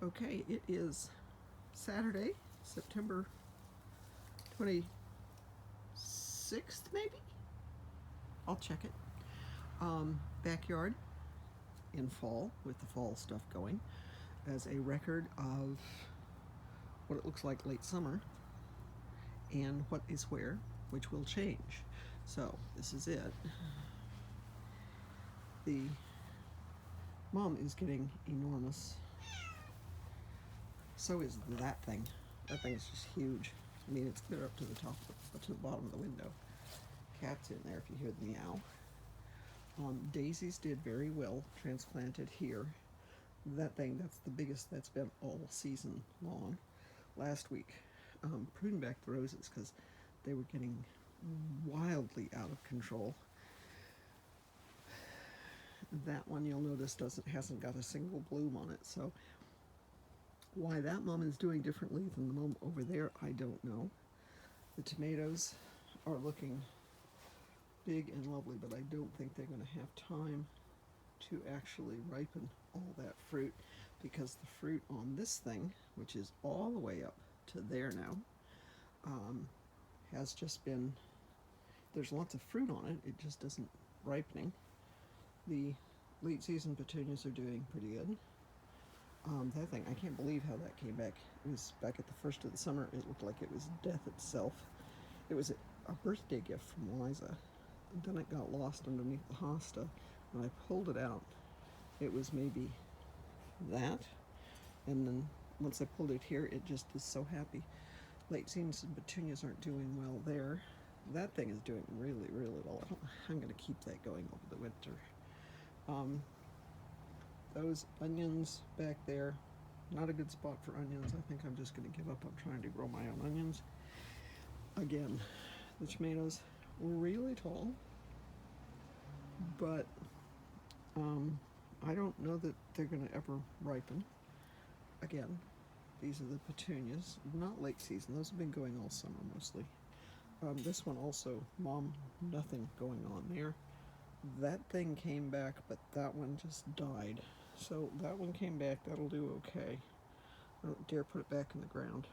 Okay, it is Saturday, September 26th, maybe? I'll check it. Backyard in fall with the fall stuff going as a record of what it looks like late summer and what is where, which will change. So this is it. The mom is getting enormous. So is that thing. That thing is just huge. I mean, it's clear up to the top, to the bottom of the window. Cat's in there if you hear the meow. Daisies did very well, transplanted here. That thing, that's the biggest that's been all season long. Last week, pruned back the roses because they were getting wildly out of control. That one you'll notice hasn't got a single bloom on it, so why that mom is doing differently than the mom over there, I don't know. The tomatoes are looking big and lovely, but I don't think they're going to have time to actually ripen all that fruit because the fruit on this thing, which is all the way up to there now, has just been, there's lots of fruit on it, it just isn't ripening. The late season petunias are doing pretty good. That thing, I can't believe how that came back. It was back at the first of the summer. It looked like it was death itself. It was a birthday gift from Liza. And then it got lost underneath the hosta. When I pulled it out, it was maybe that. And then once I pulled it here, it just is so happy. Late season petunias aren't doing well there. That thing is doing really, really well. I don't know how I'm going to keep that going over the winter. Those onions back there, not a good spot for onions. I think I'm just going to give up on trying to grow my own onions. Again, the tomatoes were really tall, but I don't know that they're going to ever ripen. Again, these are the petunias, not late season. Those have been going all summer mostly. This one also, mom, nothing going on there. That thing came back, but that one just died. So that one came back, that'll do okay. I don't dare put it back in the ground.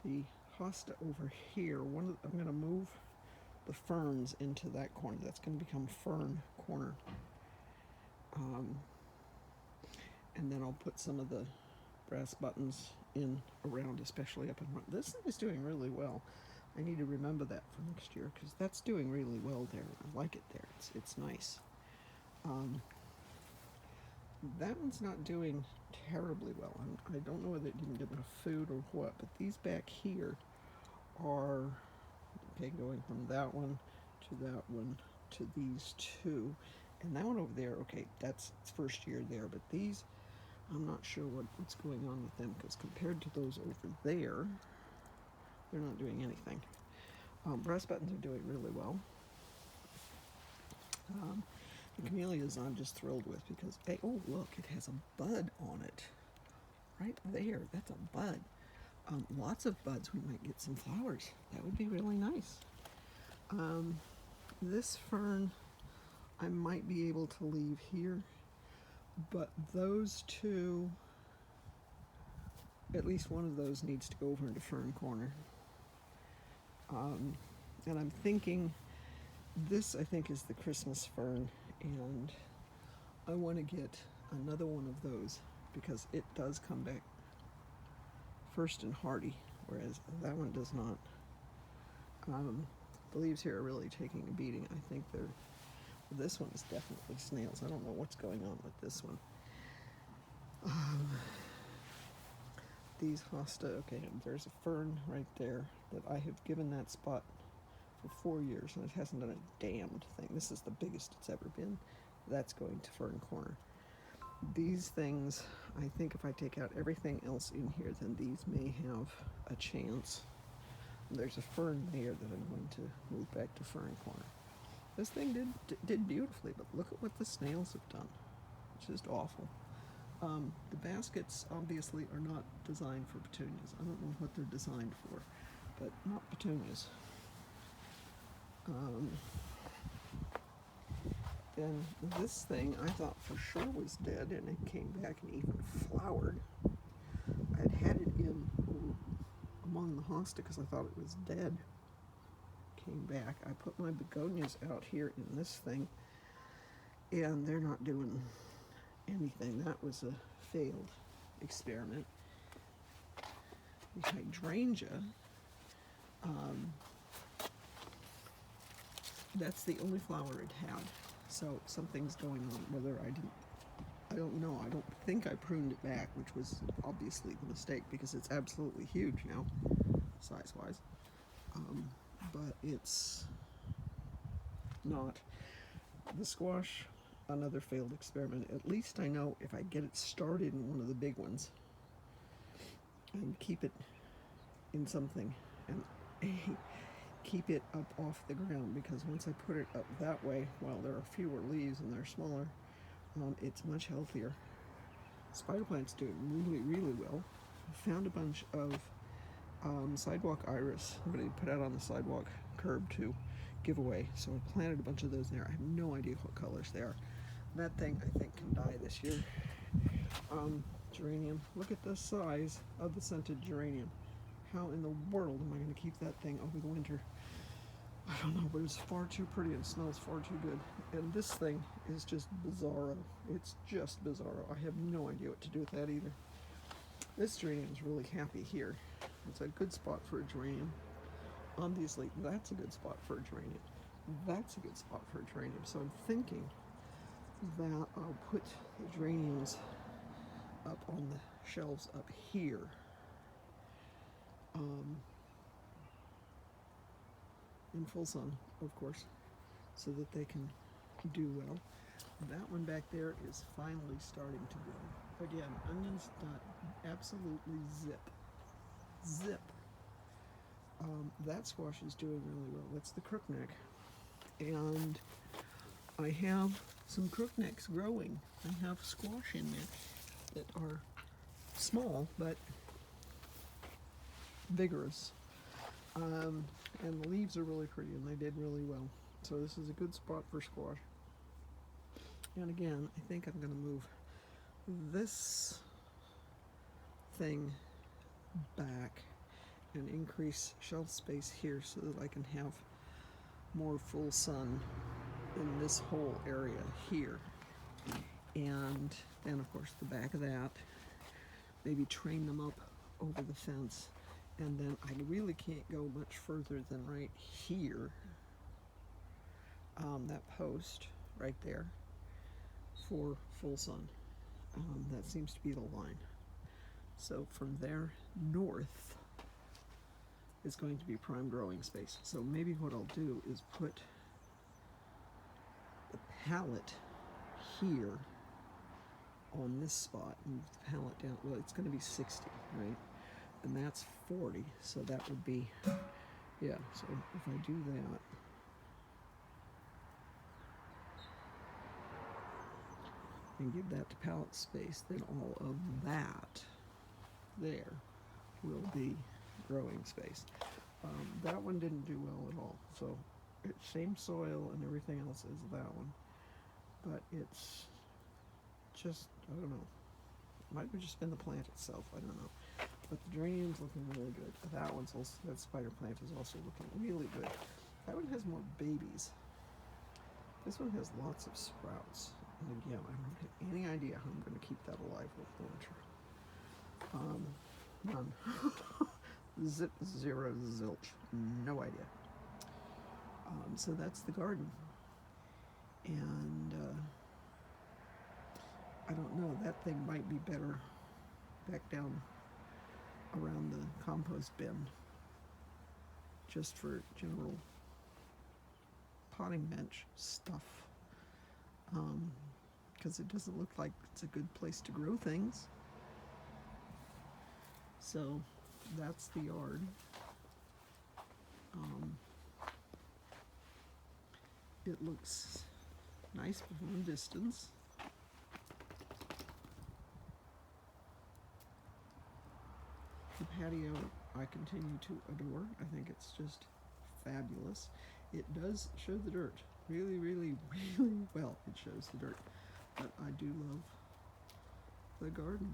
The hosta over here, I'm going to move the ferns into that corner. That's going to become fern corner. And then I'll put some of the brass buttons in around, especially up in front. This thing is doing really well. I need to remember that for next year because that's doing really well there. I like it there. It's nice. That one's not doing terribly well. I don't know whether it didn't get enough food or what, but these back here are, okay, going from that one to that one to these two. And that one over there, okay, that's its first year there, but these, I'm not sure what's going on with them because compared to those over there, they're not doing anything. Brass buttons are doing really well. The camellias I'm just thrilled with because, hey, oh look, it has a bud on it. Right there, that's a bud. Lots of buds, we might get some flowers. That would be really nice. This fern I might be able to leave here, but those two, at least one of those needs to go over into fern corner. And I'm thinking, this I think is the Christmas fern, and I want to get another one of those because it does come back first and hardy, whereas that one does not. The leaves here are really taking a beating. I think this one is definitely snails. I don't know what's going on with this one. These hosta, okay, there's a fern right there that I have given that spot for 4 years and it hasn't done a damned thing. This is the biggest it's ever been. That's going to fern corner. These things, I think if I take out everything else in here, then these may have a chance. There's a fern there that I'm going to move back to fern corner. This thing did beautifully, but look at what the snails have done. It's just awful. The baskets obviously are not designed for petunias. I don't know what they're designed for, but not petunias. then this thing I thought for sure was dead, and it came back and even flowered. I'd had it in among the hosta because I thought it was dead. Came back. I put my begonias out here in this thing, and they're not doing anything. That was a failed experiment. The hydrangea, that's the only flower it had. So something's going on. Whether I don't know. I don't think I pruned it back, which was obviously the mistake because it's absolutely huge now, size-wise. But it's not. The squash, another failed experiment. At least I know if I get it started in one of the big ones and keep it in something and keep it up off the ground, because once I put it up that way, while there are fewer leaves and they're smaller, it's much healthier. Spider plant's doing really, really well. I found a bunch of sidewalk iris. Somebody put out on the sidewalk curb to give away, so I planted a bunch of those there. I have no idea what colors they are. That thing I think can die this year. Geranium. Look at the size of the scented geranium. How in the world am I going to keep that thing over the winter? I don't know, but it's far too pretty and smells far too good. And this thing is just bizarro. It's just bizarro. I have no idea what to do with that either. This geranium is really happy here. It's a good spot for a geranium. Obviously, that's a good spot for a geranium. That's a good spot for a geranium. So I'm thinking that I'll put the geraniums up on the shelves up here. In full sun, of course, so that they can do well. That one back there is finally starting to grow. Again, onions done absolutely zip. Zip. That squash is doing really well. That's the crookneck. And I have some crooknecks growing. I have squash in there that are small but vigorous. And the leaves are really pretty, and they did really well. So this is a good spot for squash. And again, I think I'm going to move this thing back and increase shelf space here so that I can have more full sun in this whole area here. And then, of course, the back of that, maybe train them up over the fence. And then I really can't go much further than right here, that post right there, for full sun. That seems to be the line. So from there north is going to be prime growing space. So maybe what I'll do is put the pallet here on this spot, move the pallet down. Well, it's going to be 60, right? And that's 40, so that would be, yeah, so if I do that, and give that to pallet space, then all of that there will be growing space. That one didn't do well at all, so it's same soil and everything else as that one, but it's just, I don't know, it might have just been the plant itself, I don't know. But the geranium's looking really good. That one's also, that spider plant is also looking really good. That one has more babies. This one has lots of sprouts. And again, I don't have any idea how I'm going to keep that alive with winter. None. Zip, zero, zilch. No idea. So that's the garden. And I don't know, that thing might be better back down around the compost bin, just for general potting bench stuff, because it doesn't look like it's a good place to grow things. So that's the yard. It looks nice from a distance. The patio I continue to adore. I think it's just fabulous. It does show the dirt. really, really, really well. It shows the dirt, but I do love the garden.